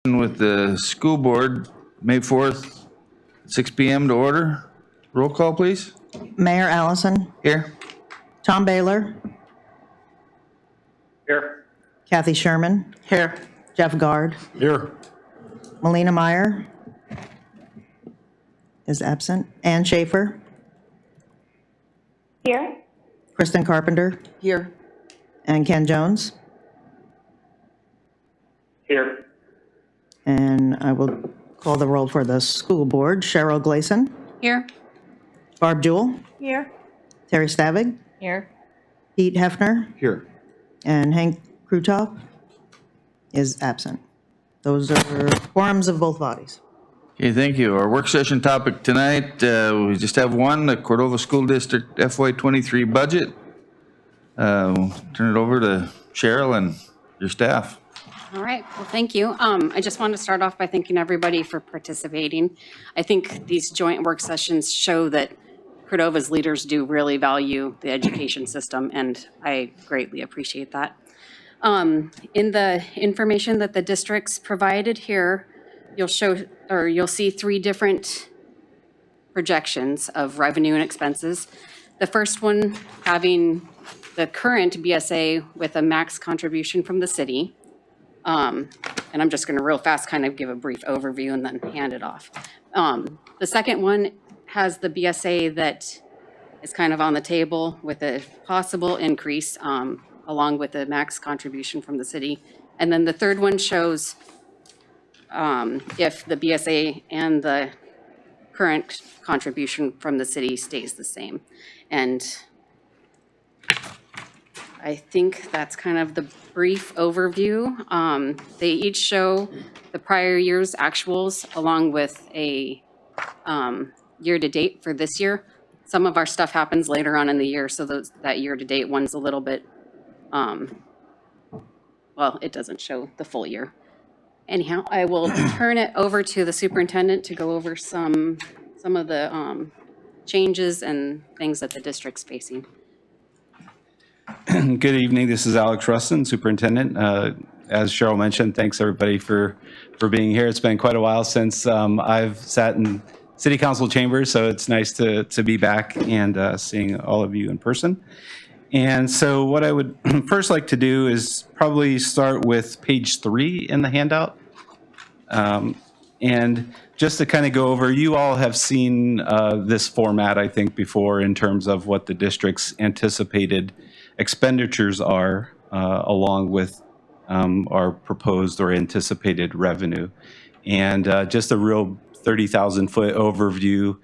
With the school board, May 4th, 6 p.m. to order. Roll call, please. Mayor Allison. Here. Tom Baylor. Here. Kathy Sherman. Here. Jeff Guard. Here. Melina Meyer is absent. Ann Schaefer. Here. Kristen Carpenter. Here. And Ken Jones. Here. And I will call the roll for the school board. Cheryl Gleason. Here. Barb Jewell. Here. Terry Stavig. Here. Pete Hefner. Here. And Hank Krutop is absent. Those are quorums of both bodies. Okay, thank you. Our work session topic tonight, we just have one, the Cordova School District FY23 budget. We'll turn it over to Cheryl and your staff. All right, well, thank you. I just want to start off by thanking everybody for participating. I think these joint work sessions show that Cordova's leaders do really value the education system, and I greatly appreciate that. In the information that the districts provided here, you'll see three different projections of revenue and expenses. The first one having the current BSA with a max contribution from the city. And I'm just going to real fast kind of give a brief overview and then hand it off. The second one has the BSA that is kind of on the table with a possible increase along with the max contribution from the city. And then the third one shows if the BSA and the current contribution from the city stays the same. And I think that's kind of the brief overview. They each show the prior year's actuals along with a year-to-date for this year. Some of our stuff happens later on in the year, so that year-to-date one's a little bit, well, it doesn't show the full year. Anyhow, I will turn it over to the superintendent to go over some of the changes and things that the district's facing. Good evening. This is Alex Rustin, Superintendent. As Cheryl mentioned, thanks everybody for being here. It's been quite a while since I've sat in City Council chambers, so it's nice to be back and seeing all of you in person. And so what I would first like to do is probably start with page 3 in the handout. And just to kind of go over, you all have seen this format, I think, before in terms of what the district's anticipated expenditures are along with our proposed or anticipated revenue. And just a real 30,000 foot overview,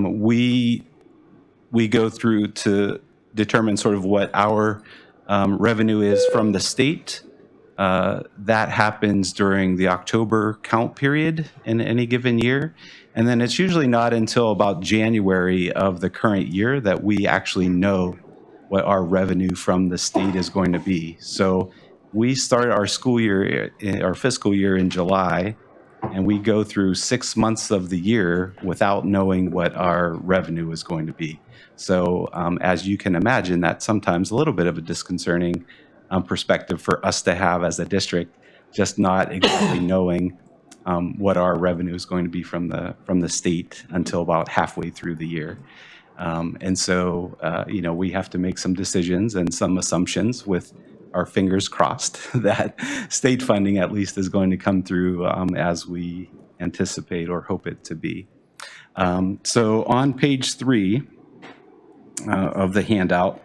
we go through to determine sort of what our revenue is from the state. That happens during the October count period in any given year. And then it's usually not until about January of the current year that we actually know what our revenue from the state is going to be. So we start our school year, our fiscal year in July, and we go through 6 months of the year without knowing what our revenue is going to be. So as you can imagine, that's sometimes a little bit of a disconcerting perspective for us to have as a district, just not exactly knowing what our revenue is going to be from the state until about halfway through the year. And so, you know, we have to make some decisions and some assumptions with our fingers crossed that state funding at least is going to come through as we anticipate or hope it to be. So on page 3 of the handout,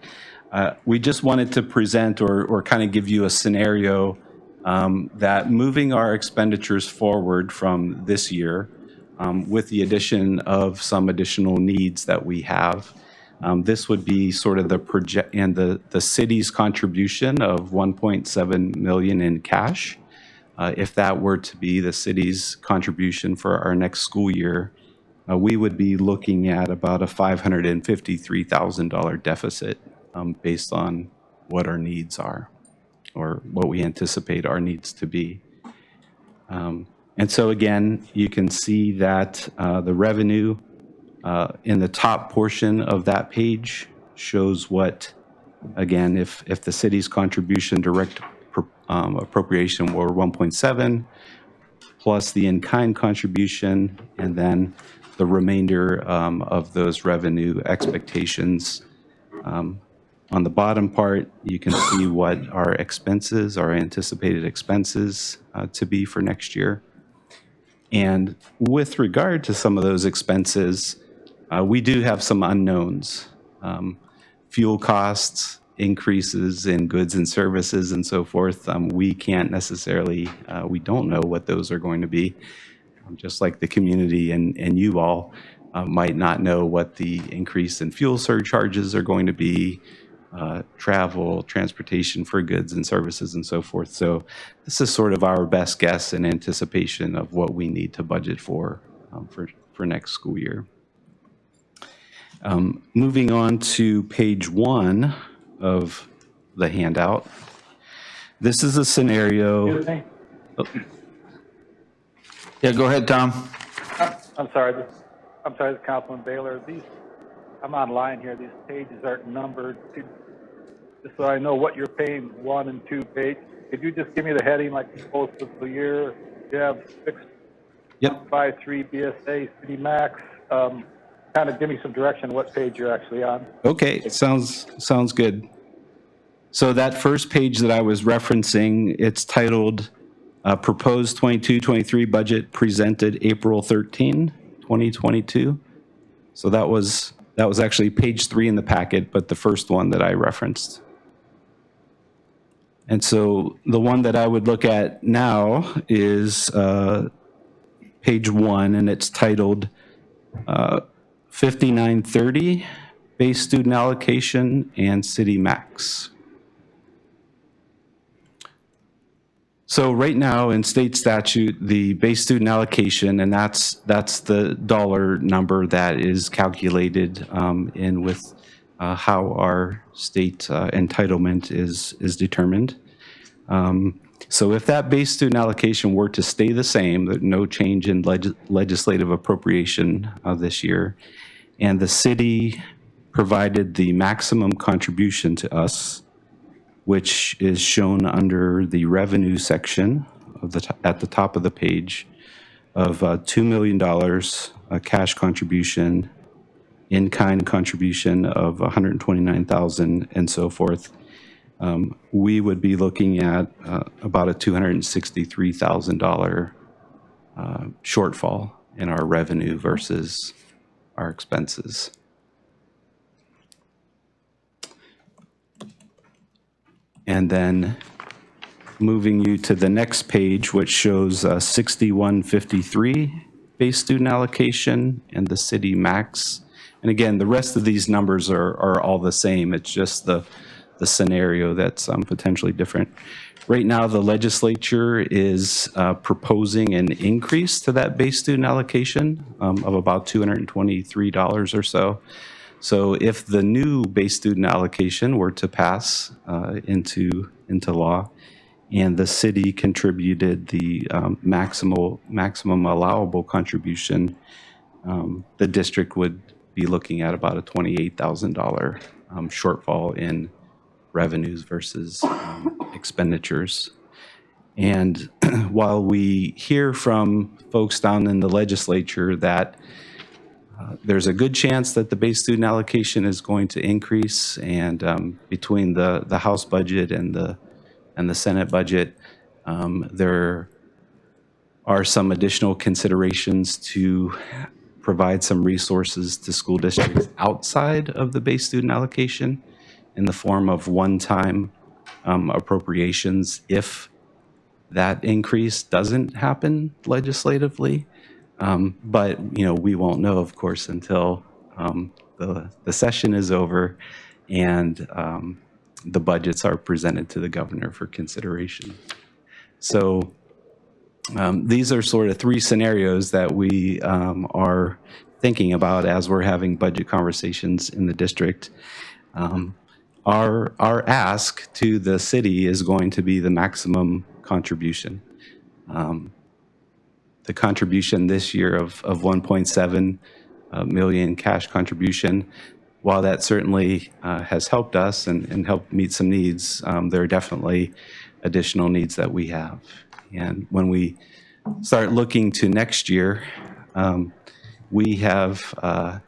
we just wanted to present or kind of give you a scenario that moving our expenditures forward from this year with the addition of some additional needs that we have. This would be sort of the project and the city's contribution of 1.7 million in cash. If that were to be the city's contribution for our next school year, we would be looking at about a $553,000 deficit based on what our needs are or what we anticipate our needs to be. And so again, you can see that the revenue in the top portion of that page shows what, again, if the city's contribution direct appropriation were 1.7, plus the in-kind contribution, and then the remainder of those revenue expectations. On the bottom part, you can see what our expenses, our anticipated expenses to be for next year. And with regard to some of those expenses, we do have some unknowns. Fuel costs, increases in goods and services and so forth. We can't necessarily, we don't know what those are going to be. Just like the community and you all might not know what the increase in fuel surcharges are going to be, travel, transportation for goods and services and so forth. So this is sort of our best guess in anticipation of what we need to budget for next school year. Moving on to page 1 of the handout. This is a scenario. Oh. Yeah, go ahead, Tom. I'm sorry, this is Councilman Baylor. I'm online here. These pages aren't numbered. Just so I know what you're paying 1 and 2 page. Could you just give me the heading like post fiscal year? You have 653 BSA City Max. Kind of give me some direction what page you're actually on. Okay, sounds good. So that first page that I was referencing, it's titled Proposed 22-23 Budget Presented April 13, 2022. So that was actually page 3 in the packet, but the first one that I referenced. And so the one that I would look at now is page 1, and it's titled 5930 Base Student Allocation and City Max. So right now in state statute, the base student allocation, and that's the dollar number that is calculated in with how our state entitlement is determined. So if that base student allocation were to stay the same, no change in legislative appropriation this year, and the city provided the maximum contribution to us, which is shown under the revenue section of at the top of the page, of $2 million, a cash contribution, in-kind contribution of $129,000, and so forth. We would be looking at about a $263,000 shortfall in our revenue versus our expenses. And then moving you to the next page, which shows 6153 base student allocation and the city max. And again, the rest of these numbers are all the same. It's just the scenario that's potentially different. Right now, the legislature is proposing an increase to that base student allocation of about $223 or so. So if the new base student allocation were to pass into law, and the city contributed the maximum allowable contribution, the district would be looking at about a $28,000 shortfall in revenues versus expenditures. And while we hear from folks down in the legislature that there's a good chance that the base student allocation is going to increase, and between the House budget and the Senate budget, there are some additional considerations to provide some resources to school districts outside of the base student allocation in the form of one-time appropriations if that increase doesn't happen legislatively. But we won't know, of course, until the session is over and the budgets are presented to the governor for consideration. So these are sort of 3 scenarios that we are thinking about as we're having budget conversations in the district. Our ask to the city is going to be the maximum contribution. The contribution this year of 1.7 million cash contribution, while that certainly has helped us and helped meet some needs, there are definitely additional needs that we have. And when we start looking to next year, we have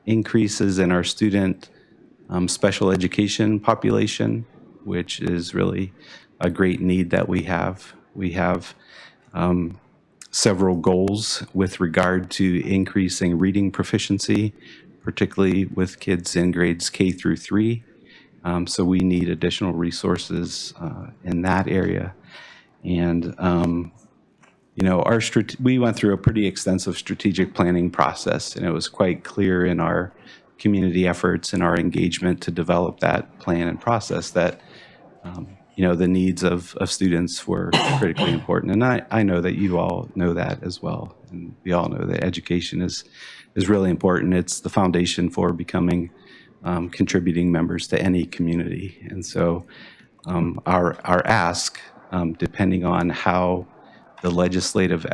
increases in our student special education population, which is really a great need that we have. We have several goals with regard to increasing reading proficiency, particularly with kids in grades K through 3. So we need additional resources in that area. And you know, we went through a pretty extensive strategic planning process, and it was quite clear in our community efforts and our engagement to develop that plan and process that, you know, the needs of students were critically important. And I know that you all know that as well. And we all know that education is really important. It's the foundation for becoming contributing members to any community. And so our ask, depending on how the legislative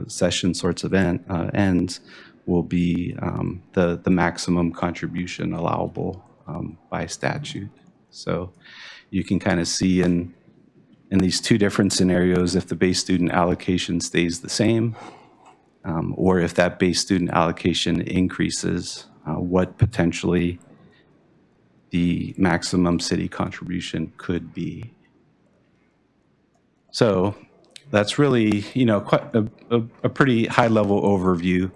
session sorts of ends, will be the maximum contribution allowable by statute. So you can kind of see in these two different scenarios, if the base student allocation stays the same, or if that base student allocation increases, what potentially the maximum city contribution could be. So that's really, you know, quite a pretty high-level overview.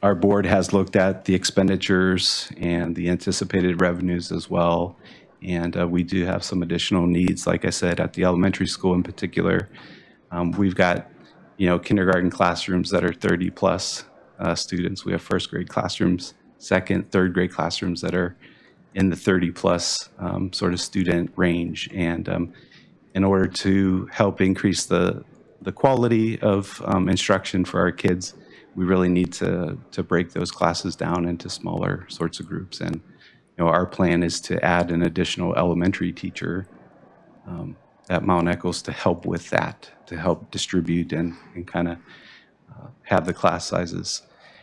Our board has looked at the expenditures and the anticipated revenues as well, and we do have some additional needs, like I said, at the elementary school in particular. We've got, you know, kindergarten classrooms that are 30-plus students. We have first grade classrooms, second, third grade classrooms that are in the 30-plus sort of student range. And in order to help increase the quality of instruction for our kids, we really need to break those classes down into smaller sorts of groups. And you know, our plan is to add an additional elementary teacher at Mount Echols to help with that, to help distribute and kind of have the class sizes.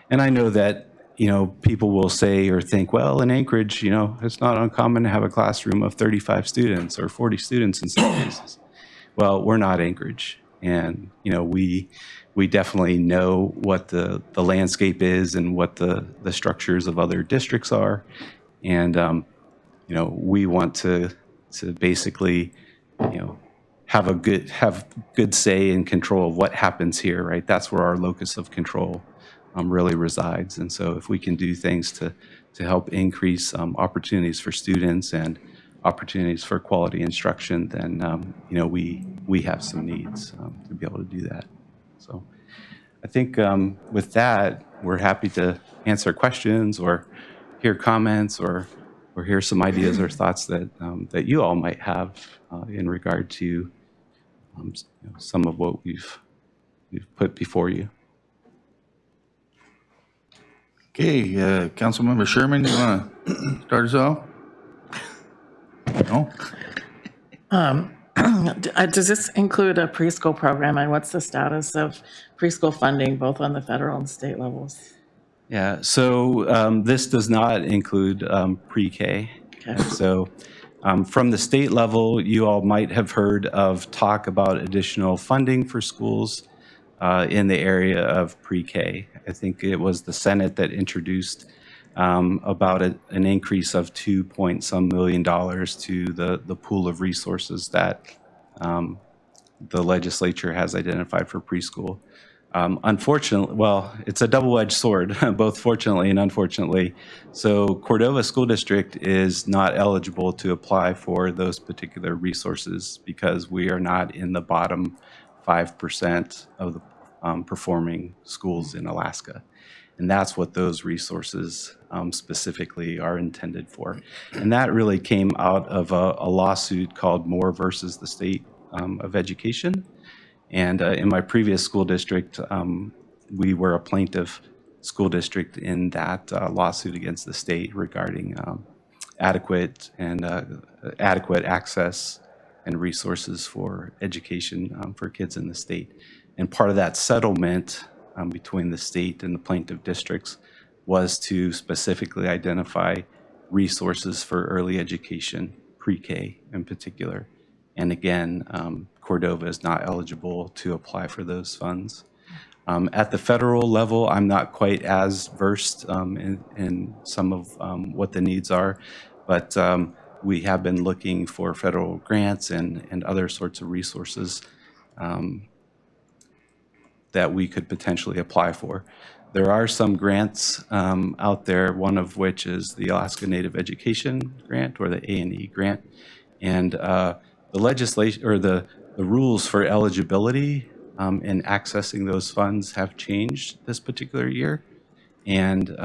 And I know that, you know, people will say or think, well, in Anchorage, you know, it's not uncommon to have a classroom of 35 students or 40 students in some cases. Well, we're not Anchorage. And, you know, we definitely know what the landscape is and what the structures of other districts are. And, you know, we want to basically, you know, have good say and control of what happens here, right? That's where our locus of control really resides. And so if we can do things to help increase opportunities for students and opportunities for quality instruction, then, you know, we have some needs to be able to do that. So I think with that, we're happy to answer questions or hear comments or hear some ideas or thoughts that that you all might have in regard to you know, some of what we've put before you. Okay, Councilmember Sherman, you want to start us off? No? Does this include a preschool program, and what's the status of preschool funding, both on the federal and state levels? Yeah, so this does not include pre-K. Okay. So from the state level, you all might have heard of talk about additional funding for schools in the area of pre-K. I think it was the Senate that introduced about an increase of $2 million to the pool of resources that the legislature has identified for preschool. Unfortunately, well, it's a double-edged sword, both fortunately and unfortunately. So Cordova School District is not eligible to apply for those particular resources because we are not in the bottom 5% of the performing schools in Alaska. And that's what those resources specifically are intended for. And that really came out of a lawsuit called Moore versus the State of Education. And in my previous school district, we were a plaintiff school district in that lawsuit against the state regarding adequate access and resources for education for kids in the state. And part of that settlement between the state and the plaintiff districts was to specifically identify resources for early education, pre-K in particular. And again, Cordova is not eligible to apply for those funds. At the federal level, I'm not quite as versed in some of what the needs are, but we have been looking for federal grants and other sorts of resources that we could potentially apply for. There are some grants out there, one of which is the Alaska Native Education Grant, or the A&E grant. And the legislation, or the rules for eligibility in accessing those funds have changed this particular year. And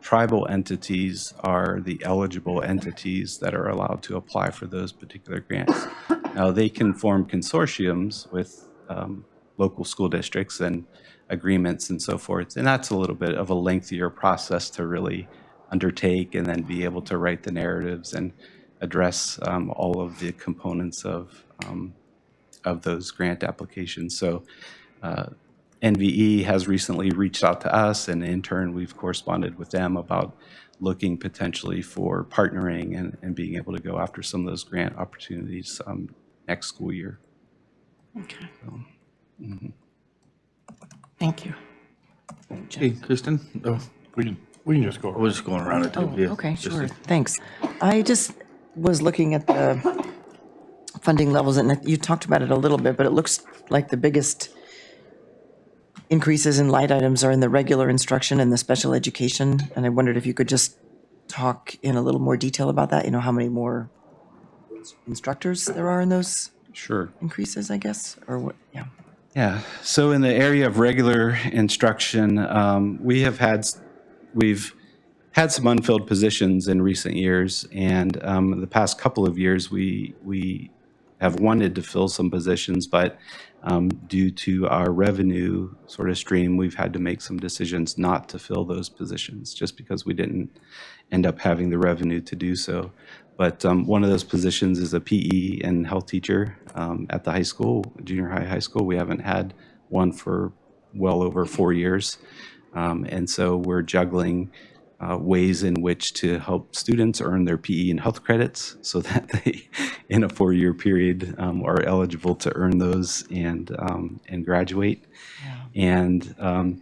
tribal entities are the eligible entities that are allowed to apply for those particular grants. Now, they can form consortiums with local school districts and agreements and so forth. And that's a little bit of a lengthier process to really undertake and then be able to write the narratives and address all of the components of those grant applications. So NVE has recently reached out to us, and in turn, we've corresponded with them about looking potentially for partnering and being able to go after some of those grant opportunities next school year. Okay. Thank you. Hey, Kristen? Oh, We can just go. we're just going around the table. yeah. Okay, Just- sure, thanks. I just was looking at the funding levels, and you talked about it a little bit, but it looks like the biggest increases in light items are in the regular instruction and the special education, and I wondered if you could just talk in a little more detail about that, how many more instructors there are in those Sure. increases, I guess, or what, yeah. Yeah, so in the area of regular instruction, we've had some unfilled positions in recent years, and the past couple of years, we have wanted to fill some positions, but due to our revenue sort of stream, we've had to make some decisions not to fill those positions, just because we didn't end up having the revenue to do so. But one of those positions is a PE and health teacher at the high school, junior high school. We haven't had one for well over 4 years. And so we're juggling ways in which to help students earn their PE and health credits so that they, in a 4-year period, are eligible to earn those and graduate. And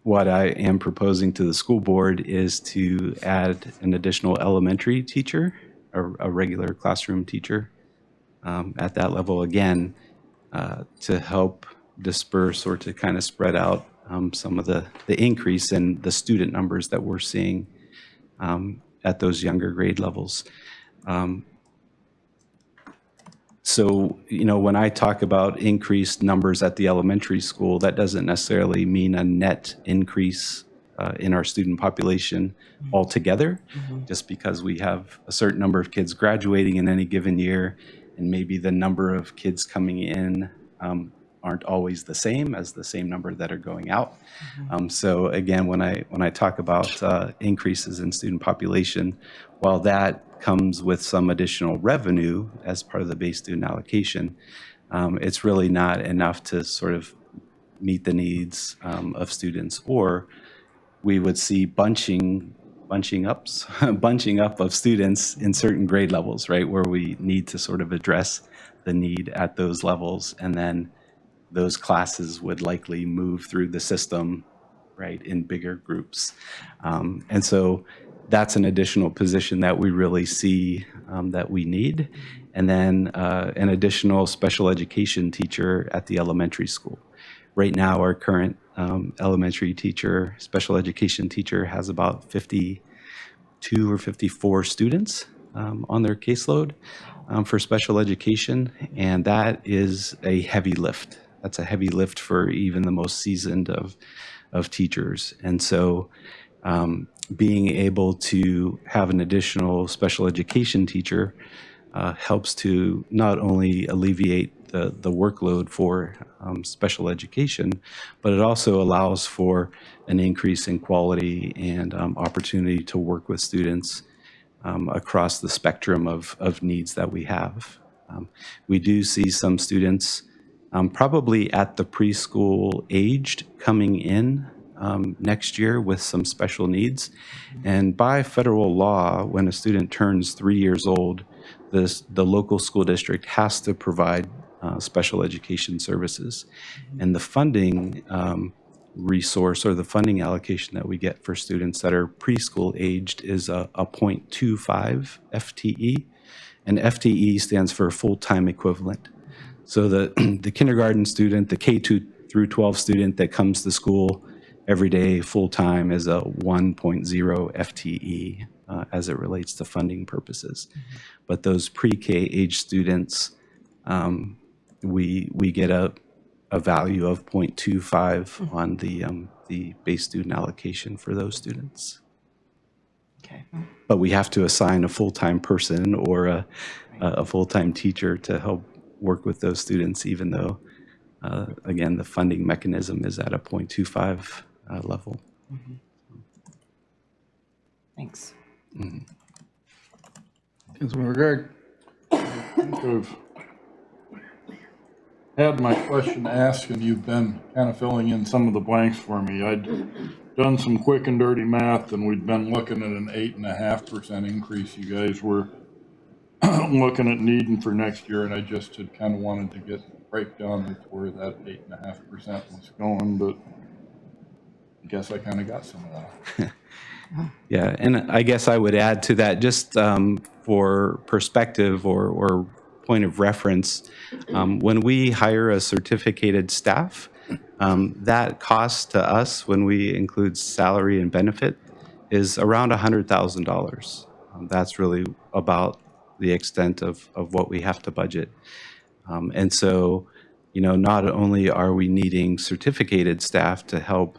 what I am proposing to the school board is to add an additional elementary teacher, a regular classroom teacher at that level again, to help disperse or to kind of spread out some of the increase in the student numbers that we're seeing at those younger grade levels. So, when I talk about increased numbers at the elementary school, that doesn't necessarily mean a net increase in our student population altogether, just because we have a certain number of kids graduating in any given year, and maybe the number of kids coming in aren't always the same as the same number that are going out. So again, when I talk about increases in student population, while that comes with some additional revenue as part of the base student allocation, it's really not enough to sort of meet the needs of students, or we would see bunching up of students in certain grade levels, right, where we need to sort of address the need at those levels, and then those classes would likely move through the system, right, in bigger groups. And so that's an additional position that we really see that we need. And then an additional special education teacher at the elementary school. Right now, our current elementary teacher, special education teacher, has about 52 or 54 students on their caseload for special education, and that is a heavy lift. That's a heavy lift for even the most seasoned of teachers. And so being able to have an additional special education teacher helps to not only alleviate the workload for special education, but it also allows for an increase in quality and opportunity to work with students across the spectrum of needs that we have. We do see some students probably at the preschool aged coming in next year with some special needs. And by federal law, when a student turns 3 years old, the local school district has to provide special education services. And the funding resource or the funding allocation that we get for students that are preschool aged is a 0.25 FTE. And FTE stands for full-time equivalent. So the kindergarten student, the K2 through 12 student that comes to school every day full-time is a 1.0 FTE as it relates to funding purposes. But those pre-K age students, we get a value of 0.25 on the base student allocation for those students. Okay. But we have to assign a full-time person or a full-time teacher to help work with those students, even though, again, the funding mechanism is at a 0.25 level. Thanks. Councilmember Gard. I've had my question asked, and you've been kind of filling in some of the blanks for me. I'd done some quick and dirty math, and we'd been looking at an 8.5% increase. You guys were looking at needing for next year, and I just had kind of wanted to get breakdown with where that 8.5% was going, but I guess I kind of got some of that. Yeah, and I guess I would add to that, just for perspective or point of reference, when we hire a certificated staff, that cost to us when we include salary and benefit is around $100,000. That's really about the extent of what we have to budget. And so, not only are we needing certificated staff to help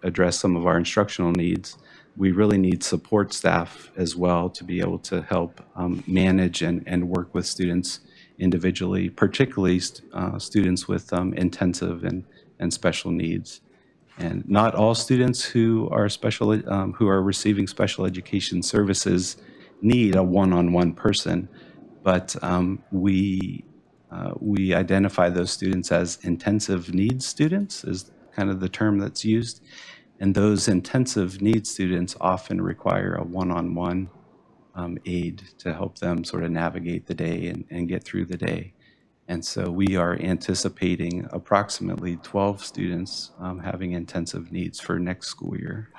address some of our instructional needs, we really need support staff as well to be able to help manage and work with students individually, particularly students with intensive and special needs. And not all students who are receiving special education services need a one-on-one person, but we identify those students as intensive needs students, is kind of the term that's used. And those intensive needs students often require a one-on-one aid to help them sort of navigate the day and get through the day. And so we are anticipating approximately 12 students having intensive needs for next school year.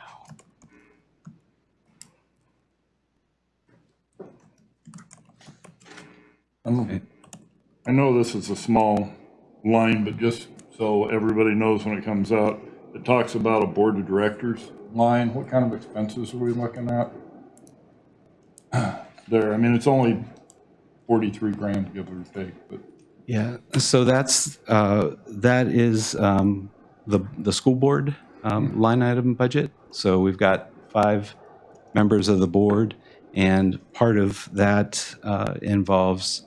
I know this is a small line, but just so everybody knows when it comes out, it talks about a board of directors line. What kind of expenses are we looking at there? I mean, it's only 43 grand, give or take, but. Yeah, so that is the school board line item budget. So we've got 5 members of the board, and part of that involves,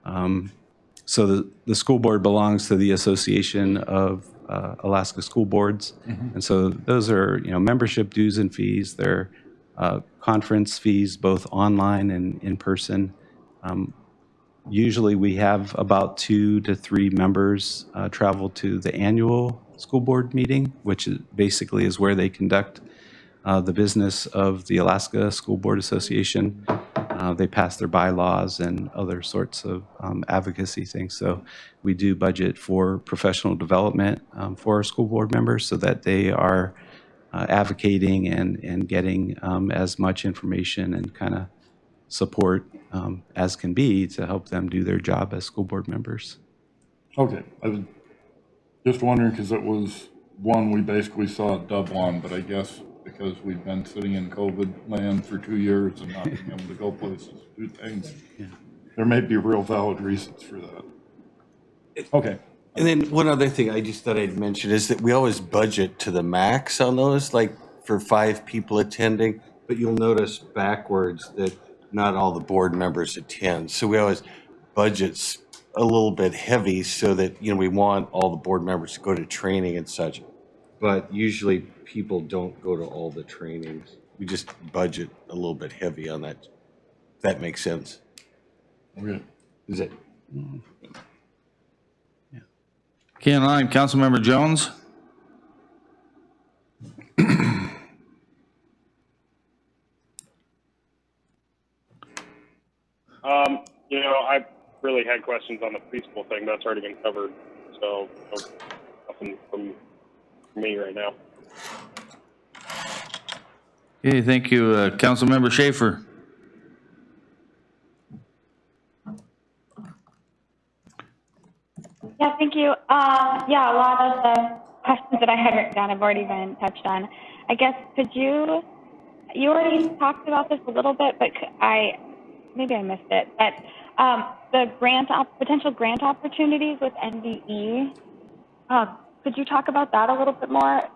so the school board belongs to the Association of Alaska School Boards. And so those are, membership dues and fees. They're conference fees, both online and in person. Usually we have about 2 to 3 members travel to the annual school board meeting, which basically is where they conduct the business of the Alaska School Board Association. They pass their bylaws and other sorts of advocacy things. So we do budget for professional development for our school board members so that they are advocating and getting as much information and kind of support as can be to help them do their job as school board members. Okay, I was just wondering because it was one we basically saw a double on, but I guess because we've been sitting in COVID land for 2 years and not being able to go places to do things, there may be real valid reasons for that. Okay. And then one other thing I just thought I'd mention is that we always budget to the max on those, like for 5 people attending, but you'll notice backwards that not all the board members attend. So we always budget a little bit heavy so that, we want all the board members to go to training and such. But usually people don't go to all the trainings. We just budget a little bit heavy on that. If that makes sense. Okay. Is it? Okay, in line, Councilmember Jones. really had questions on the preschool thing. That's already been covered. So nothing from me right now. Okay, thank you. Councilmember Schaefer. Yeah, thank you. Yeah, a lot of the questions that I had written down have already been touched on. I guess you already talked about this a little bit, but maybe I missed it. But the potential grant opportunities with NVE, could you talk about that a little bit more?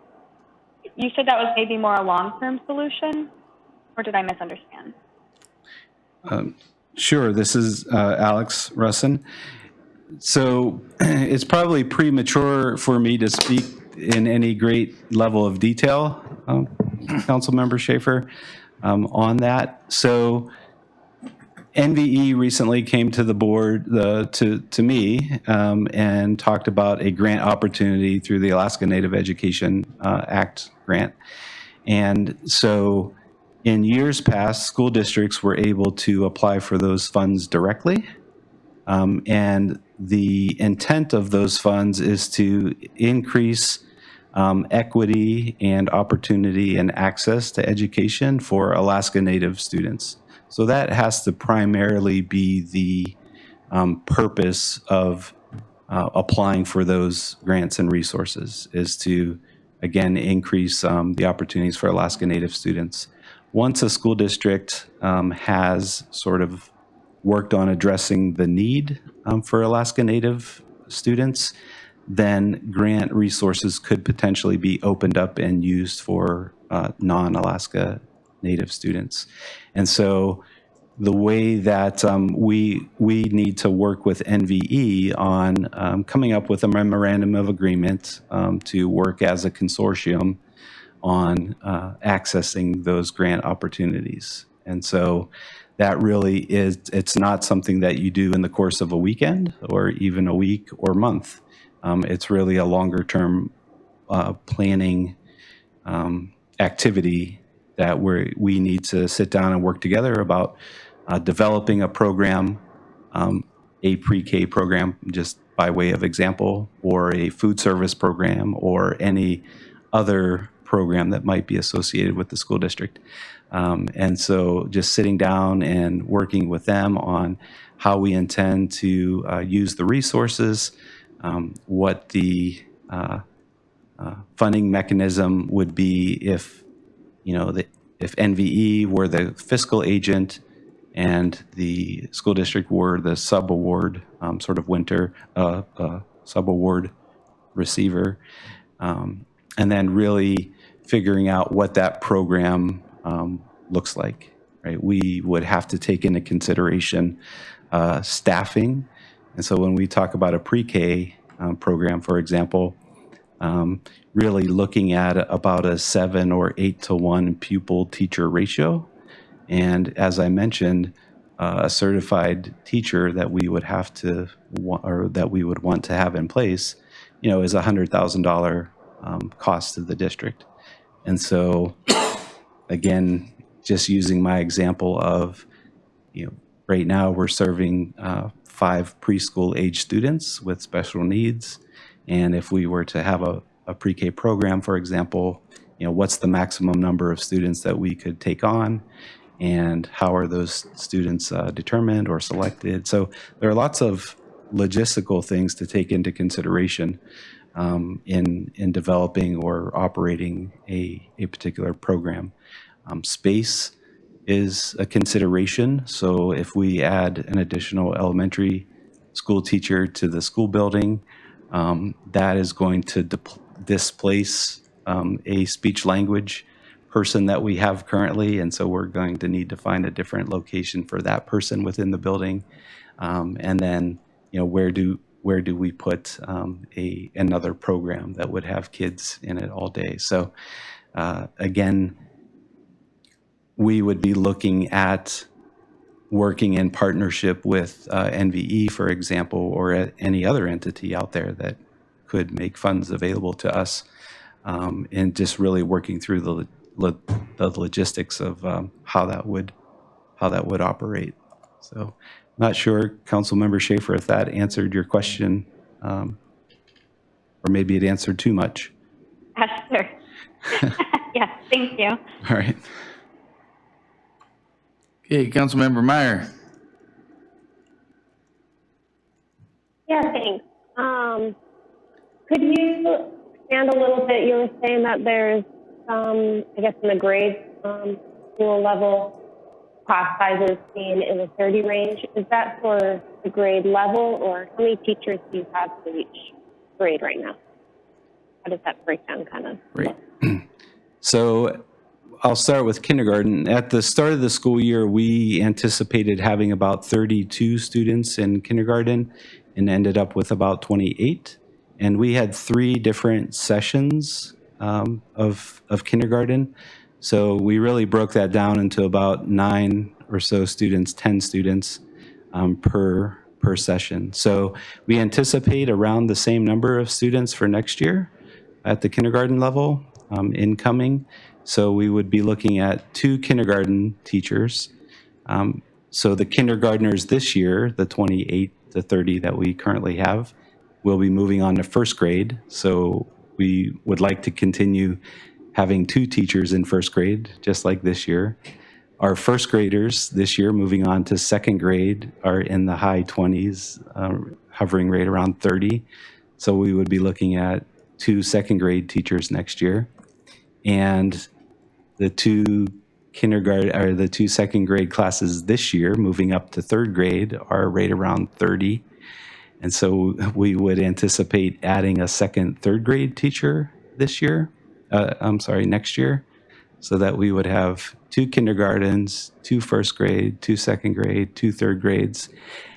You said that was maybe more a long-term solution, or did I misunderstand? Sure, this is Alex Russin. So it's probably premature for me to speak in any great level of detail, Councilmember Schaefer, on that. So NVE recently came to the board, to me, and talked about a grant opportunity through the Alaska Native Education Act grant. And so in years past, school districts were able to apply for those funds directly. And the intent of those funds is to increase equity and opportunity and access to education for Alaska Native students. So that has to primarily be the purpose of applying for those grants and resources, is to, again, increase the opportunities for Alaska Native students. Once a school district has sort of worked on addressing the need for Alaska Native students, then grant resources could potentially be opened up and used for non-Alaska Native students. And so the way that we need to work with NVE on coming up with a memorandum of agreement to work as a consortium on accessing those grant opportunities. And so that really is, it's not something that you do in the course of a weekend or even a week or month. It's really a longer term planning activity that we need to sit down and work together about developing a program, a pre-K program, just by way of example, or a food service program, or any other program that might be associated with the school district. And so just sitting down and working with them on how we intend to use the resources, what the funding mechanism would be if, if NVE were the fiscal agent and the school district were the sub-award, sort of sub-award receiver, and then really figuring out what that program looks like, right? We would have to take into consideration staffing. And so when we talk about a pre-K program, for example, really looking at about a 7 or 8 to 1 pupil teacher ratio. And as I mentioned, a certified teacher that we would have to, or that we would want to have in place, is a $100,000 cost to the district. And so, again, just using my example of, right now we're serving 5 preschool age students with special needs. And if we were to have a pre-K program, for example, what's the maximum number of students that we could take on? And how are those students determined or selected? So there are lots of logistical things to take into consideration in developing or operating a particular program. Space is a consideration. So if we add an additional elementary school teacher to the school building, that is going to displace a speech language person that we have currently, and so we're going to need to find a different location for that person within the building. And then, where do we put another program that would have kids in it all day? So again, we would be looking at working in partnership with NVE, for example, or any other entity out there that could make funds available to us, and just really working through the logistics of how that would operate. So Not sure, Councilmember Schaefer, if that answered your question, or maybe it answered too much. Sure. Yes, thank you. All right. Okay, Councilmember Meyer. Yeah, thanks. Could you expand a little bit? You were saying that there's I guess in the grade school level, class sizes being in the 30 range. Is that for the grade level, or how many teachers do you have for each grade right now? How does that break down kind of? Right. So I'll start with kindergarten. At the start of the school year, we anticipated having about 32 students in kindergarten and ended up with about 28. And we had 3 different sessions of kindergarten. So we really broke that down into about 9 or so students, 10 students per session. So we anticipate around the same number of students for next year at the kindergarten level incoming. So we would be looking at 2 kindergarten teachers. So the kindergartners this year, the 28 to 30 that we currently have, will be moving on to first grade. So we would like to continue having 2 teachers in first grade, just like this year. Our first graders this year moving on to second grade are in the high 20s, hovering right around 30. So we would be looking at 2 second grade teachers next year. And the 2 second grade classes this year moving up to third grade are right around 30. And so we would anticipate adding a second, third grade teacher next year, so that we would have 2 kindergartens, 2 first grade, 2 second grade, 2 third grades.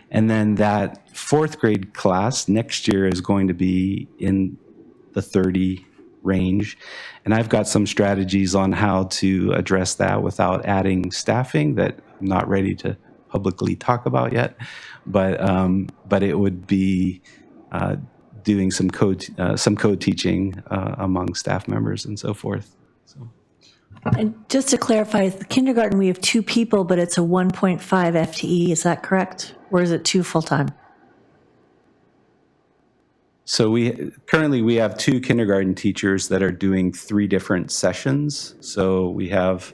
And then that fourth grade class next year is going to be in the 30 range. And I've got some strategies on how to address that without adding staffing that I'm not ready to publicly talk about yet. But it would be doing some code teaching among staff members and so forth. So. And just to clarify, the kindergarten, we have 2 people, but it's a 1.5 FTE. Is that correct? Or is it 2 full-time? So currently we have 2 kindergarten teachers that are doing 3 different sessions. So we have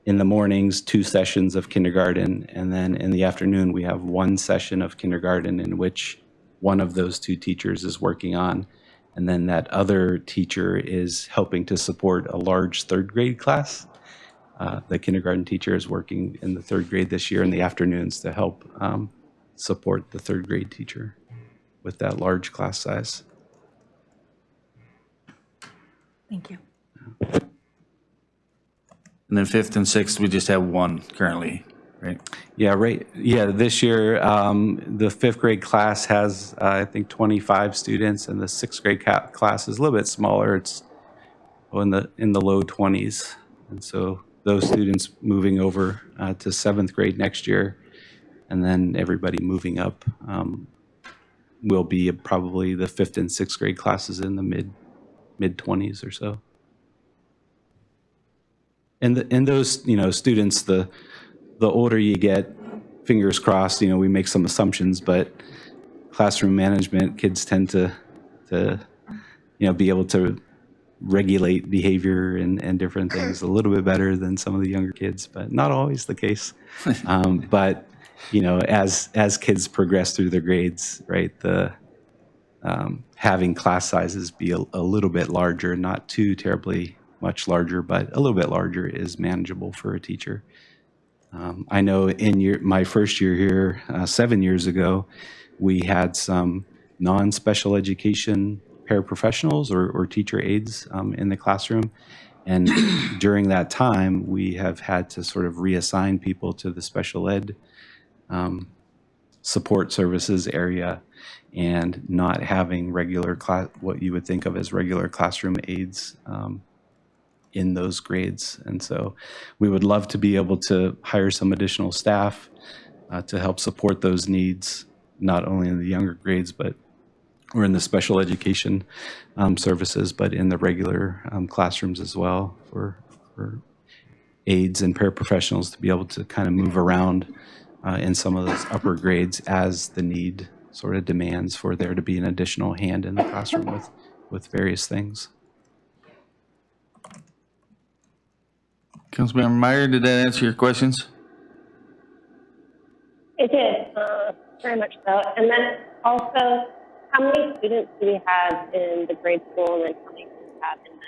in the mornings 2 sessions of kindergarten, and then in the afternoon we have 1 session of kindergarten in which one of those 2 teachers is working on, and then that other teacher is helping to support a large third grade class. The kindergarten teacher is working in the third grade this year in the afternoons to help support the third grade teacher with that large class size. Thank you. And then 5th and 6th, we just have 1 currently, right? Yeah, right. Yeah, this year, the 5th grade class has, I think, 25 students, and the 6th grade class is a little bit smaller. It's in the low 20s. And so those students moving over to 7th grade next year, and then everybody moving up will be probably the 5th and 6th grade classes in the mid 20s or so. And those students, the older you get, fingers crossed, we make some assumptions, but classroom management, kids tend to be able to regulate behavior and different things a little bit better than some of the younger kids, but not always the case. But as kids progress through their grades, right, having class sizes be a little bit larger, not too terribly much larger, but a little bit larger is manageable for a teacher. I know in my first year here, 7 years ago, we had some non-special education paraprofessionals or teacher aides in the classroom. And during that time, we have had to sort of reassign people to the special ed support services area and not having what you would think of as regular classroom aides in those grades. And so we would love to be able to hire some additional staff to help support those needs, not only in the younger grades, or in the special education services, but in the regular classrooms as well for aides and paraprofessionals to be able to kind of move around in some of those upper grades as the need sort of demands for there to be an additional hand in the classroom with various things. Councilmember Meyer, did that answer your questions? It did, very much so. And then also, how many students do we have in the grade school, and then how many do we have in the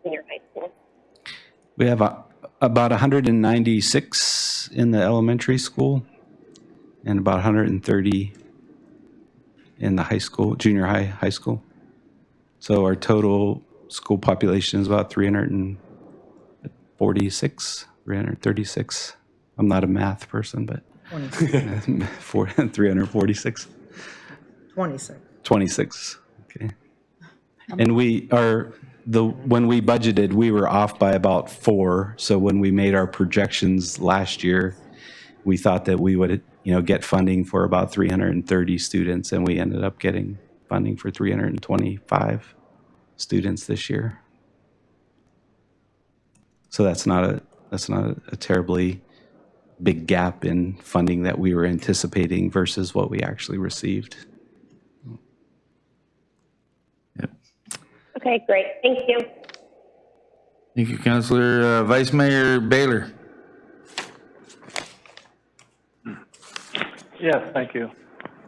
junior high school? We have about 196 in the elementary school and about 130 in the high school, junior high school. So our total school population is about 336. I'm not a math person, but 346. 26. Okay. And when we budgeted, we were off by about 4. So when we made our projections last year, we thought that we would, get funding for about 330 students, and we ended up getting funding for 325 students this year. So that's not a terribly big gap in funding that we were anticipating versus what we actually received. Okay, great. Thank you. Thank you, Councilor. Vice Mayor Baylor. Yes, thank you.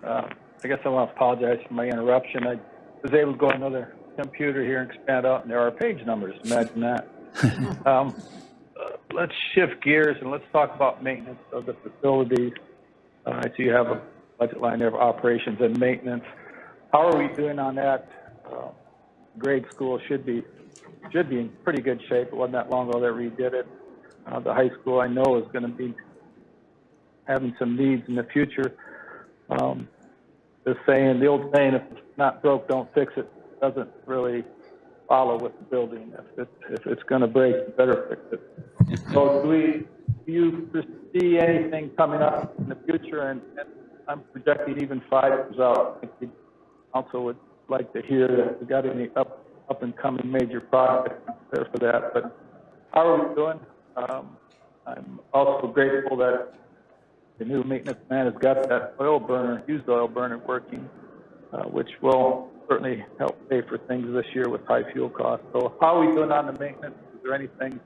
I guess I want to apologize for my interruption. I was able to go on another computer here and expand out, and there are page numbers. Imagine that. Let's shift gears and let's talk about maintenance of the facilities. I see you have a budget line there of operations and maintenance. How are we doing on that? Grade school should be in pretty good shape. It wasn't that long ago that redid it. The high school I know is going to be having some needs in the future. The old saying, if it's not broke, don't fix it, doesn't really follow with the building. If it's going to break, you better fix it. So do you foresee anything coming up in the future? And I'm projecting even 5 years out. I think the council would like to hear if we got any up and coming major projects there for that. But how are we doing? I'm also grateful that the new maintenance man has got that used oil burner working, which will certainly help pay for things this year with high fuel costs. So how are we doing on the maintenance? Is there anything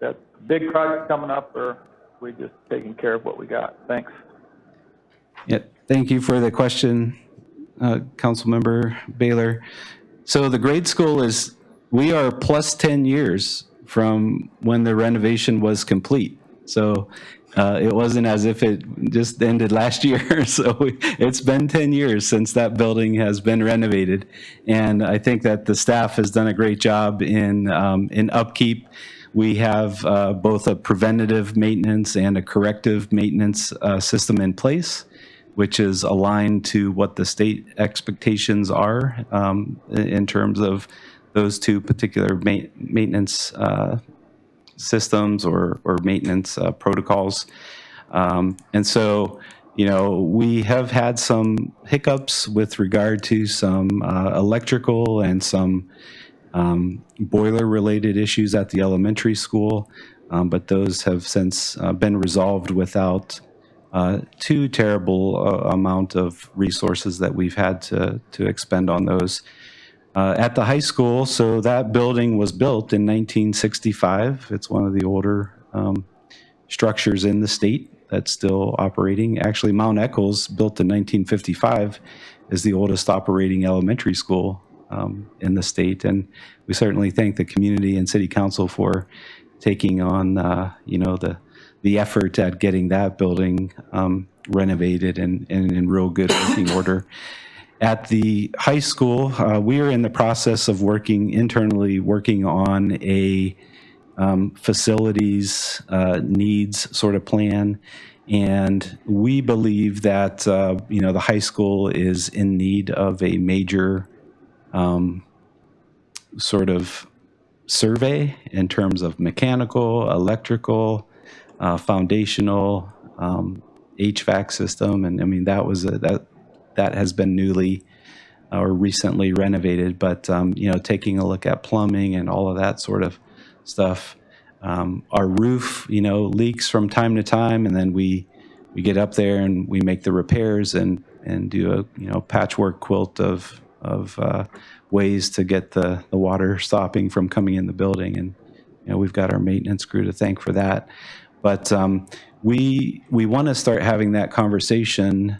that big project coming up, or are we just taking care of what we got? Thanks. Yeah, thank you for the question, Councilmember Baylor. So the grade school we are plus 10 years from when the renovation was complete. So it wasn't as if it just ended last year. So it's been 10 years since that building has been renovated. And I think that the staff has done a great job in upkeep. We have both a preventative maintenance and a corrective maintenance system in place, which is aligned to what the state expectations are in terms of those two particular maintenance systems or maintenance protocols. And so, we have had some hiccups with regard to some electrical and some boiler-related issues at the elementary school, but those have since been resolved without too terrible amount of resources that we've had to expend on those. At the high school, so that building was built in 1965. It's one of the older structures in the state that's still operating. Actually, Mount Echols, built in 1955, is the oldest operating elementary school in the state. And we certainly thank the community and city council for taking on, the effort at getting that building renovated and in real good working order. At the high school, we are in the process of working on a facilities needs sort of plan. And we believe that, the high school is in need of a major sort of survey in terms of mechanical, electrical, foundational, HVAC system. And I mean, that has been newly or recently renovated, but taking a look at plumbing and all of that sort of stuff. Our roof, leaks from time to time, and then we get up there and we make the repairs and do a patchwork quilt of ways to get the water stopping from coming in the building. And we've got our maintenance crew to thank for that. But we want to start having that conversation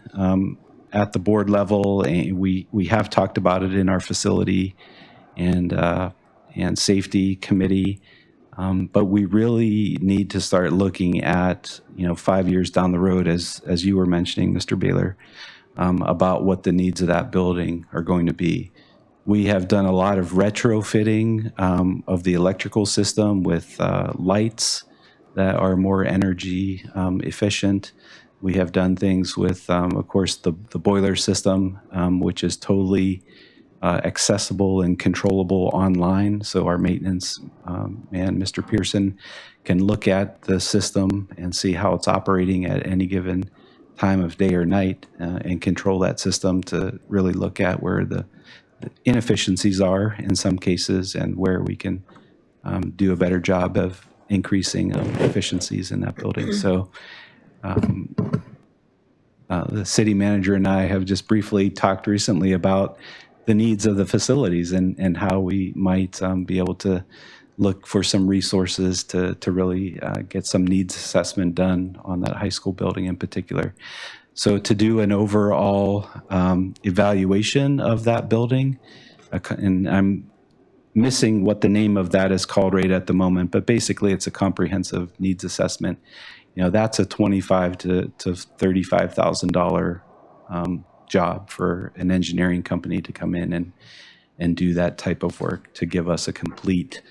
at the board level, and we have talked about it in our facility and safety committee. But we really need to start looking at 5 years down the road, as you were mentioning, Mr. Baylor, about what the needs of that building are going to be. We have done a lot of retrofitting of the electrical system with lights that are more energy efficient. We have done things with, of course, the boiler system, which is totally accessible and controllable online. So our maintenance man, Mr. Pearson, can look at the system and see how it's operating at any given time of day or night and control that system to really look at where the inefficiencies are in some cases and where we can do a better job of increasing efficiencies in that building. So the city manager and I have just briefly talked recently about the needs of the facilities and how we might be able to look for some resources to really get some needs assessment done on that high school building in particular. So to do an overall evaluation of that building, and I'm missing what the name of that is called right at the moment, but basically it's a comprehensive needs assessment. That's a $25,000 to $35,000 job for an engineering company to come in and do that type of work to give us a complete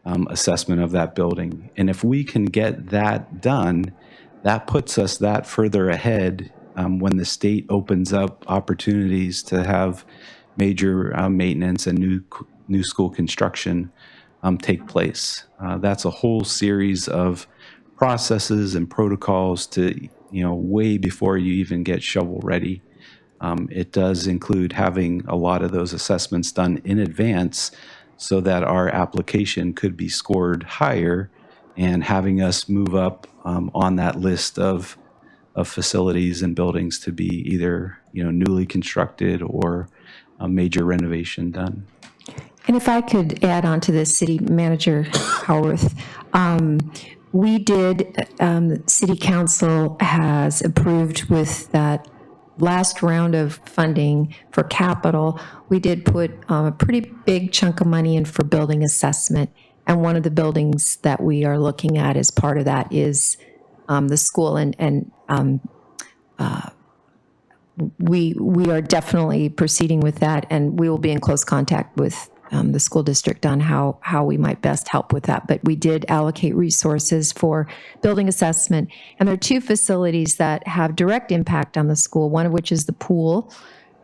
assessment of that building. And if we can get that done, that puts us that further ahead when the state opens up opportunities to have major maintenance and new school construction take place. That's a whole series of processes and protocols to, way before you even get shovel ready. It does include having a lot of those assessments done in advance so that our application could be scored higher and having us move up on that list of facilities and buildings to be either newly constructed or a major renovation done. And if I could add on to this, City Manager Howarth, we did, City Council has approved with that last round of funding for capital, we did put a pretty big chunk of money in for building assessment. And one of the buildings that we are looking at as part of that is the school. And we are definitely proceeding with that, and we will be in close contact with the school district on how we might best help with that. But we did allocate resources for building assessment. And there are two facilities that have direct impact on the school, one of which is the pool.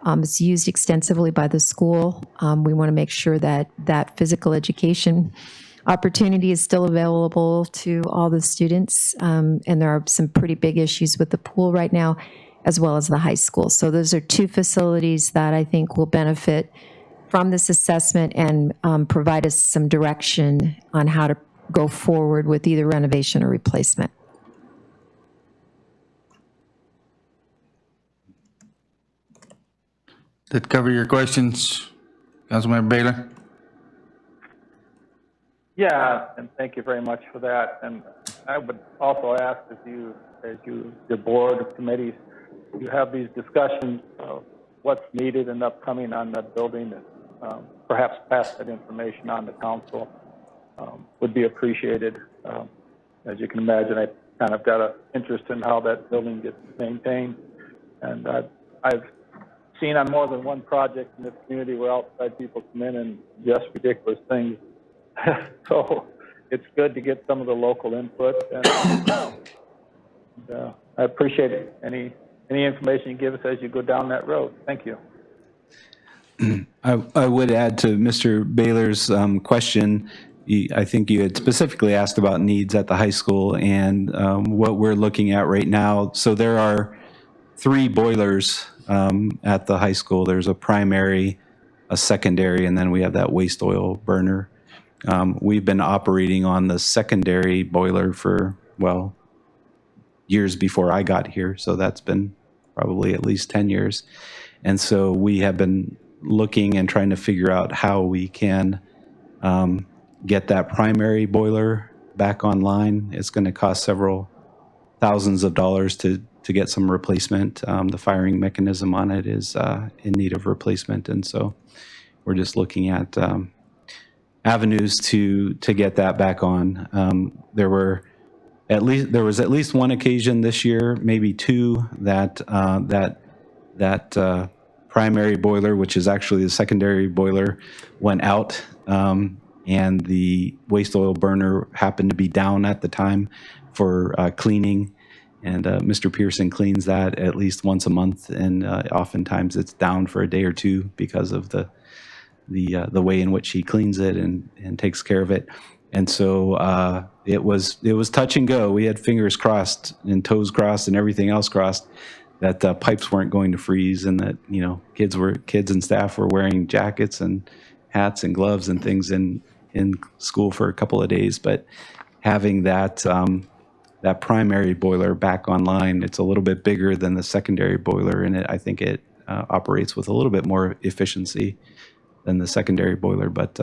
It's used extensively by the school. We want to make sure that that physical education opportunity is still available to all the students. And there are some pretty big issues with the pool right now, as well as the high school. So those are two facilities that I think will benefit from this assessment and provide us some direction on how to go forward with either renovation or replacement. That cover your questions, Councilmember Baylor? Yeah, and thank you very much for that. And I would also ask your board of committees, you have these discussions of what's needed and upcoming on that building, and perhaps pass that information on to council would be appreciated. As you can imagine, I kind of got an interest in how that building gets maintained. And I've seen on more than one project in this community where outside people come in and just ridiculous things. So it's good to get some of the local input. And I appreciate it. Any information you give us as you go down that road. Thank you. I would add to Mr. Baylor's question. I think you had specifically asked about needs at the high school and what we're looking at right now. So there are 3 boilers at the high school. There's a primary, a secondary, and then we have that waste oil burner. We've been operating on the secondary boiler for, well, years before I got here, so that's been probably at least 10 years. And so we have been looking and trying to figure out how we can get that primary boiler back online. It's going to cost several thousands of dollars to get some replacement. The firing mechanism on it is in need of replacement, and so we're just looking at avenues to get that back on. There was at least one occasion this year, maybe two, that primary boiler, which is actually the secondary boiler, went out, and the waste oil burner happened to be down at the time for cleaning. And Mr. Pearson cleans that at least once a month, and oftentimes it's down for a day or two because of the way in which he cleans it and takes care of it. And so it was touch and go. We had fingers crossed and toes crossed and everything else crossed that pipes weren't going to freeze, and that kids and staff were wearing jackets and hats and gloves and things in school for a couple of days. But having that primary boiler back online, it's a little bit bigger than the secondary boiler, and I think it operates with a little bit more efficiency than the secondary boiler. But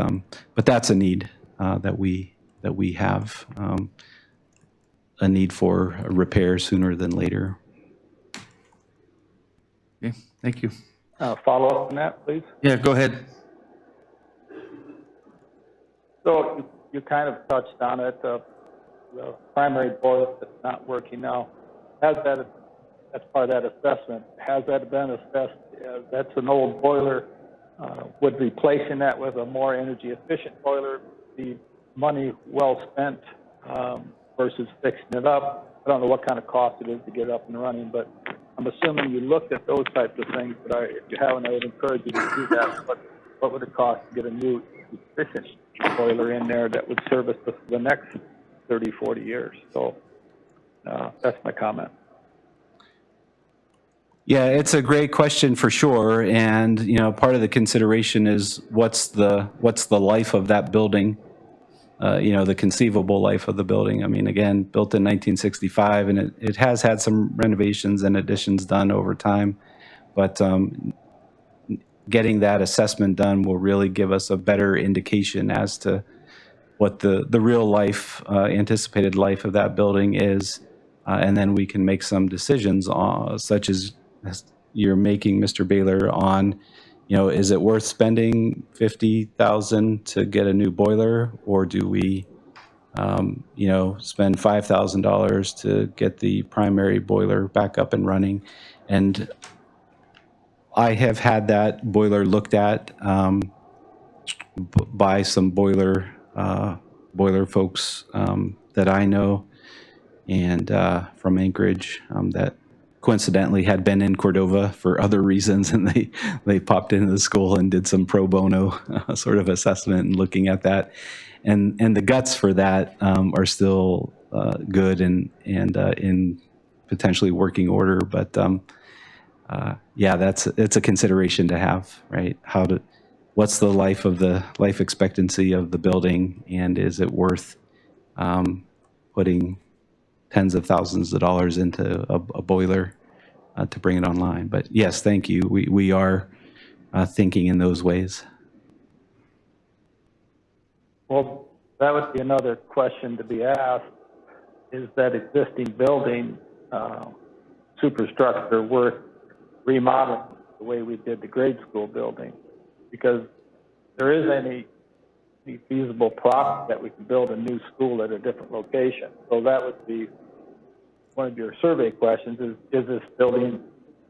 that's a need that we have, a need for a repair sooner than later. Okay, thank you. Follow up on that, please. Yeah, go ahead. So you kind of touched on it, the primary boiler that's not working now. That's part of that assessment. Has that been assessed? That's an old boiler. Would replacing that with a more energy efficient boiler be money well spent versus fixing it up? I don't know what kind of cost it is to get up and running, but I'm assuming you looked at those types of things. But if you haven't, I would encourage you to do that. What would it cost to get a new efficient boiler in there that would service us for the next 30, 40 years? So that's my comment. Yeah, it's a great question for sure. And, part of the consideration is what's the life of that building, the conceivable life of the building. I mean, again, built in 1965, and it has had some renovations and additions done over time. But getting that assessment done will really give us a better indication as to what the real life, anticipated life of that building is. And then we can make some decisions such as you're making, Mr. Baylor, on, is it worth spending $50,000 to get a new boiler, or do we, spend $5,000 to get the primary boiler back up and running? And I have had that boiler looked at by some boiler folks that I know, and from Anchorage, that coincidentally had been in Cordova for other reasons, and they popped into the school and did some pro bono sort of assessment and looking at that, and the guts for that are still good and in potentially working order. But it's a consideration to have, right? What's the life expectancy of the building, and is it worth putting tens of thousands of dollars into a boiler to bring it online? But yes, thank you. We are thinking in those ways. Well, that would be another question to be asked. Is that existing building superstructure worth remodeling the way we did the grade school building? Because there is any feasible profit that we can build a new school at a different location. So that would be one of your survey questions: is this building,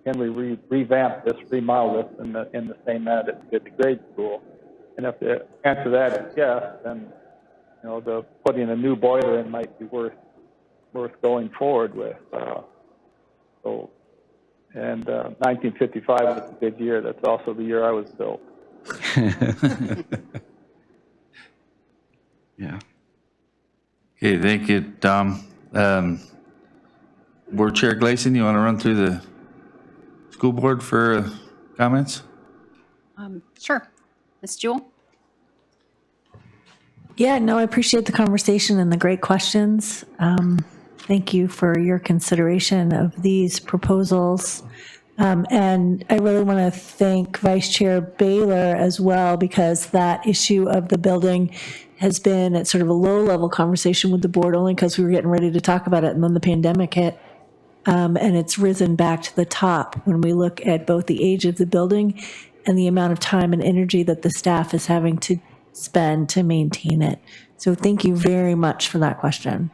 can we revamp this, remodel this in the same manner that we did the grade school? And if the answer to that is yes, then the putting a new boiler in might be worth going forward with. And 1955 was a good year. That's also the year I was built. Yeah. Okay, thank you, Tom. Board Chair Gleason, you want to run through the school board for comments? Sure. Ms. Jewell? Yeah, no, I appreciate the conversation and the great questions. Thank you for your consideration of these proposals. And I really want to thank Vice Chair Baylor as well, because that issue of the building has been at sort of a low-level conversation with the board only because we were getting ready to talk about it, and then the pandemic hit. And it's risen back to the top when we look at both the age of the building and the amount of time and energy that the staff is having to spend to maintain it. So thank you very much for that question.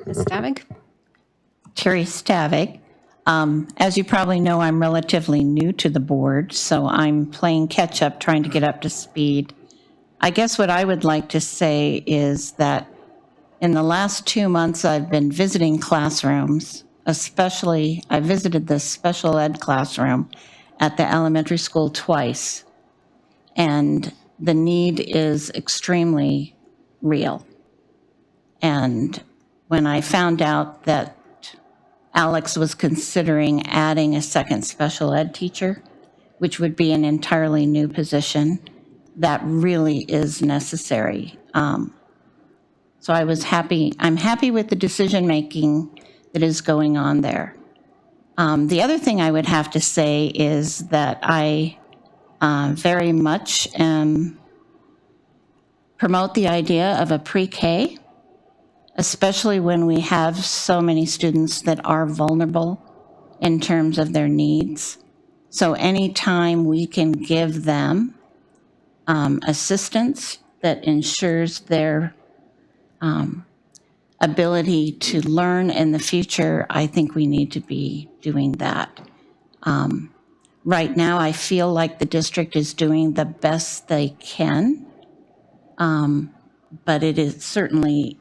Ms. Stavik? Terry Stavik. As you probably know, I'm relatively new to the board, so I'm playing catch up, trying to get up to speed. I guess what I would like to say is that in the last 2 months, I've been visiting classrooms, especially I visited the special ed classroom at the elementary school twice, and the need is extremely real. And when I found out that Alex was considering adding a second special ed teacher, which would be an entirely new position, that really is necessary. So I was happy. I'm happy with the decision making that is going on there. The other thing I would have to say is that I very much promote the idea of a pre-K, especially when we have so many students that are vulnerable in terms of their needs. So anytime we can give them assistance that ensures their ability to learn in the future, I think we need to be doing that. Right now, I feel like the district is doing the best they can, but it is certainly,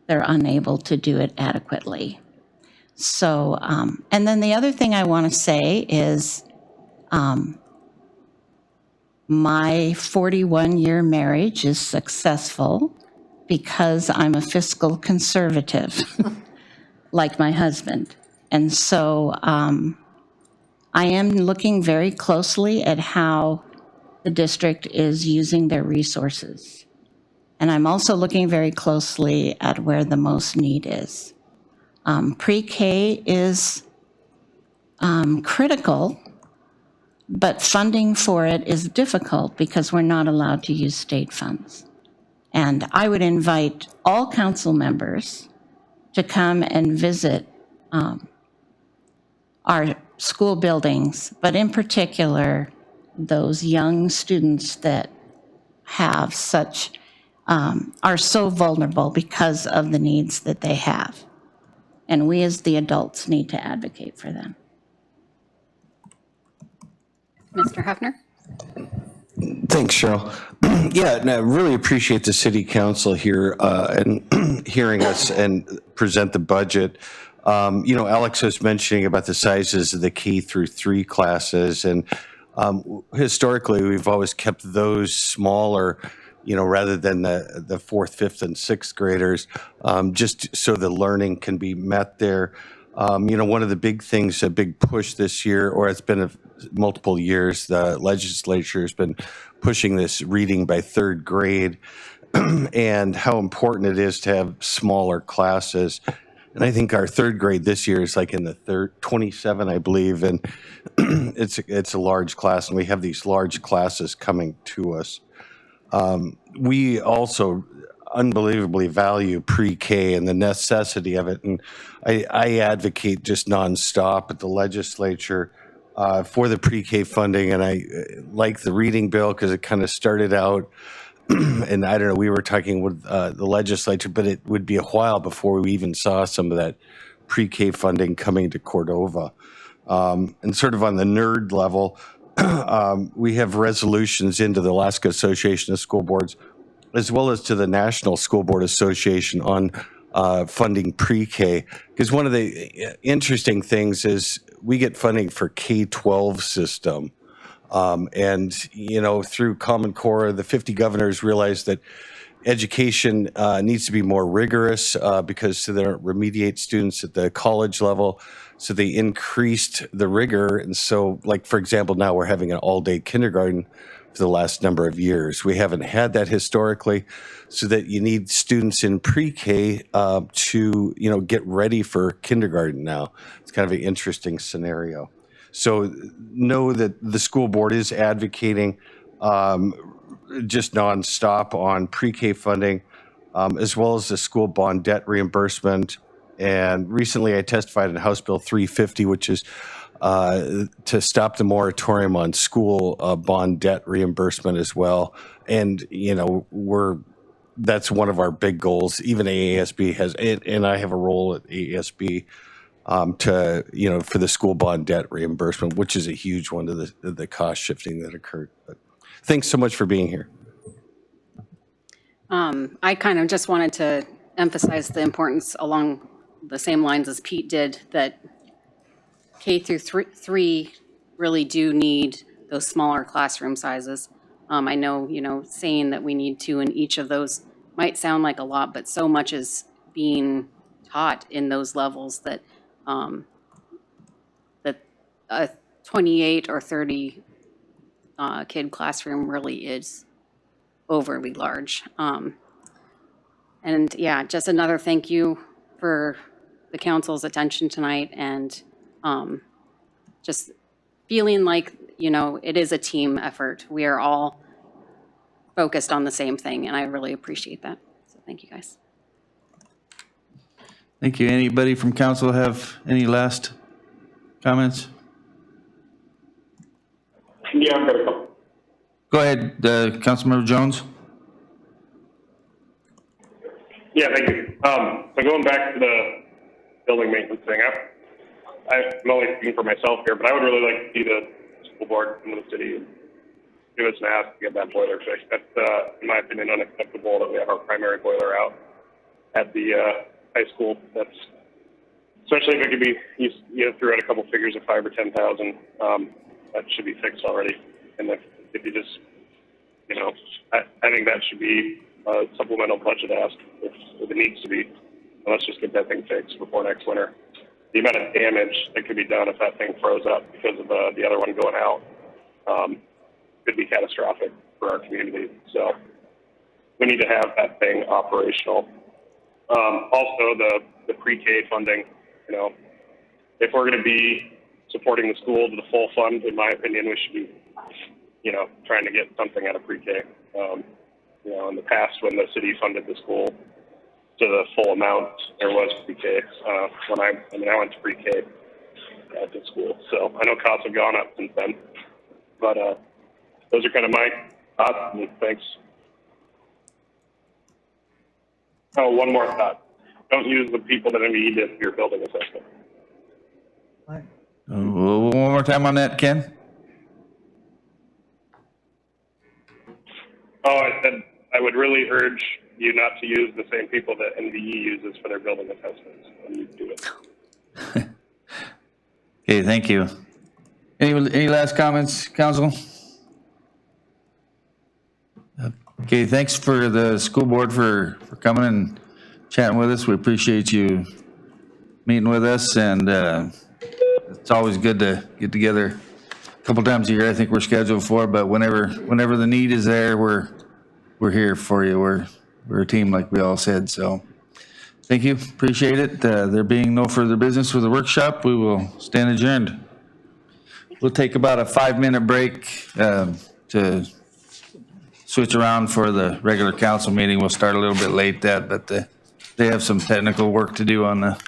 they're unable to do it adequately. So, and then the other thing I want to say is my 41-year marriage is successful because I'm a fiscal conservative, like my husband. And so I am looking very closely at how the district is using their resources. And I'm also looking very closely at where the most need is. Pre-K is critical, but funding for it is difficult because we're not allowed to use state funds. And I would invite all council members to come and visit our school buildings, but in particular, those young students that have such, are so vulnerable because of the needs that they have. And we as the adults need to advocate for them. Mr. Hefner? Thanks, Cheryl. Yeah, and I really appreciate the city council here and hearing us and present the budget. You know, Alex was mentioning about the sizes of the K through 3 classes, and historically we've always kept those smaller, you know, rather than the 4th, 5th, and 6th graders, just so the learning can be met there. You know, one of the big things, a big push this year, or it's been multiple years, the legislature has been pushing this reading by 3rd grade and how important it is to have smaller classes. And I think our 3rd grade this year is like in the 27, I believe, and it's a large class, and we have these large classes coming to us. We also unbelievably value pre-K and the necessity of it, and I advocate just nonstop at the legislature for the pre-K funding, and I like the reading bill because it kind of started out, and I don't know, we were talking with the legislature, but it would be a while before we even saw some of that pre-K funding coming to Cordova. And sort of on the nerd level, we have resolutions into the Alaska Association of School Boards, as well as to the National School Board Association on funding pre-K. Because one of the interesting things is we get funding for K-12 system. And, you know, through Common Core, the 50 governors realized that education needs to be more rigorous because they don't remediate students at the college level. So they increased the rigor. And so, like, for example, now we're having an all-day kindergarten for the last number of years. We haven't had that historically, so that you need students in pre-K to, get ready for kindergarten now. It's kind of an interesting scenario. So know that the school board is advocating just nonstop on pre-K funding, as well as the school bond debt reimbursement. And recently I testified in House Bill 350, which is to stop the moratorium on school bond debt reimbursement as well. And, that's one of our big goals. Even AASB has, and I have a role at AASB for the school bond debt reimbursement, which is a huge one to the cost shifting that occurred. But thanks so much for being here. I kind of just wanted to emphasize the importance along the same lines as Pete did, that K through 3 really do need those smaller classroom sizes. I know, saying that we need 2 in each of those might sound like a lot, but so much is being taught in those levels that that a 28 or 30 kid classroom really is overly large. And yeah, just another thank you for the council's attention tonight, and just feeling like, it is a team effort. We are all focused on the same thing, and I really appreciate that. So thank you, guys. Thank you. Anybody from council have any last comments? Yeah, I'm gonna come. Go ahead, Councilmember Jones. Yeah, thank you. So going back to the building maintenance thing, I'm only speaking for myself here, but I would really like to see the school board come to the city and give us an ask to get that boiler fixed. That's, in my opinion, unacceptable that we have our primary boiler out at the high school. That's, especially if it could be, you threw out a couple figures of 5,000 or 10,000, that should be fixed already. And if you just, I think that should be a supplemental budget ask if it needs to be. And let's just get that thing fixed before next winter. The amount of damage that could be done if that thing froze up because of the other one going out could be catastrophic for our community. So we need to have that thing operational. Also, the pre-K funding, if we're going to be supporting the school to the full fund, in my opinion, we should be, trying to get something out of pre-K. In the past, when the city funded the school to the full amount, there was pre-K. When I went to pre-K at the school. So I know costs have gone up since then, but those are kind of my thoughts. And thanks. Oh, one more thought. Don't use the people that MVE did for your building assessment. One more time on that, Ken. Oh, I said I would really urge you not to use the same people that MVE uses for their building assessments when you do it. Okay, thank you. Any last comments, council? Okay, thanks for the school board for coming and chatting with us. We appreciate you meeting with us, and it's always good to get together a couple times a year. I think we're scheduled for, but whenever the need is there, we're here for you. We're a team, like we all said. So thank you, appreciate it. There being no further business for the workshop, we will stand adjourned. We'll take about a 5-minute break to switch around for the regular council meeting. We'll start a little bit late, but they have some technical work to do on the